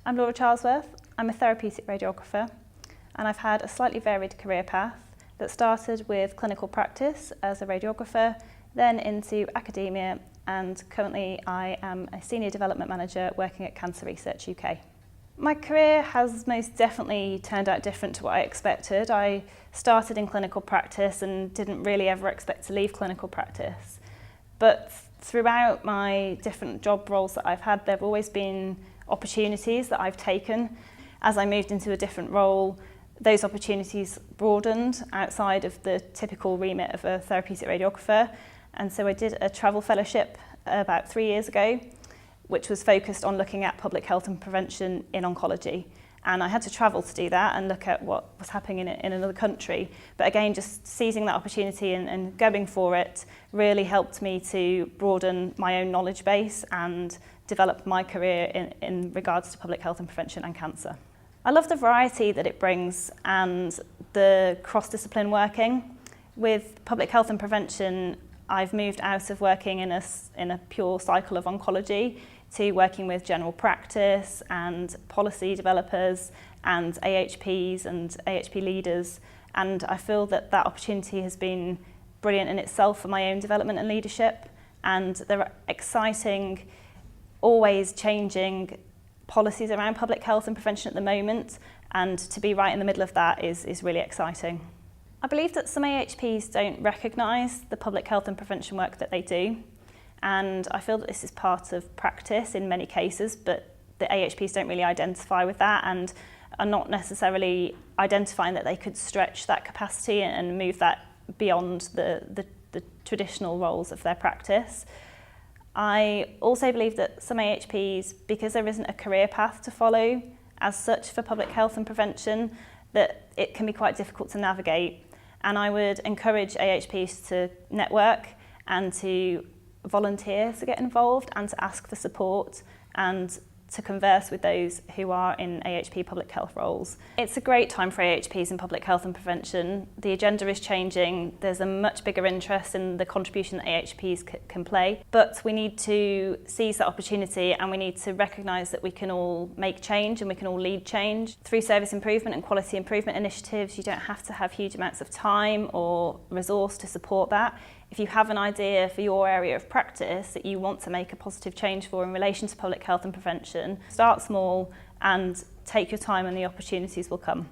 I'm Laura Charlesworth. I'm a therapeutic radiographer, and I've had a slightly varied career path that started with clinical practice as a radiographer, then into academia, and currently I am a senior development manager working at Cancer Research UK. My career has most definitely turned out different to what I expected. I started in clinical practice and didn't really ever expect to leave clinical practice. But throughout my different job roles that I've had, there have always been opportunities that I've taken. As I moved into a different role, those opportunities broadened outside of the typical remit of a therapeutic radiographer. And so I did a travel fellowship about 3 years ago, which was focused on looking at public health and prevention in oncology. And I had to travel to do that and look at what was happening in another country. But again, just seizing that opportunity and going for it really helped me to broaden my own knowledge base and develop my career in regards to public health and prevention and cancer. I love the variety that it brings and the cross-discipline working. With public health and prevention, I've moved out of working in a pure cycle of oncology to working with general practice and policy developers and AHPs and AHP leaders. And I feel that that opportunity has been brilliant in itself for my own development and leadership. And there are exciting, always changing policies around public health and prevention at the moment. And to be right in the middle of that is really exciting. I believe that some AHPs don't recognise the public health and prevention work that they do, and I feel that this is part of practice in many cases, but the AHPs don't really identify with that and are not necessarily identifying that they could stretch that capacity and move that beyond the traditional roles of their practice. I also believe that some AHPs, because there isn't a career path to follow as such for public health and prevention, that it can be quite difficult to navigate. And I would encourage AHPs to network and to volunteer to get involved and to ask for support and to converse with those who are in AHP public health roles. It's a great time for AHPs in public health and prevention. The agenda is changing. There's a much bigger interest in the contribution that AHPs can play. But we need to seize that opportunity and we need to recognise that we can all make change and we can all lead change. Through service improvement and quality improvement initiatives, you don't have to have huge amounts of time or resource to support that. If you have an idea for your area of practice that you want to make a positive change for in relation to public health and prevention, start small and take your time and the opportunities will come.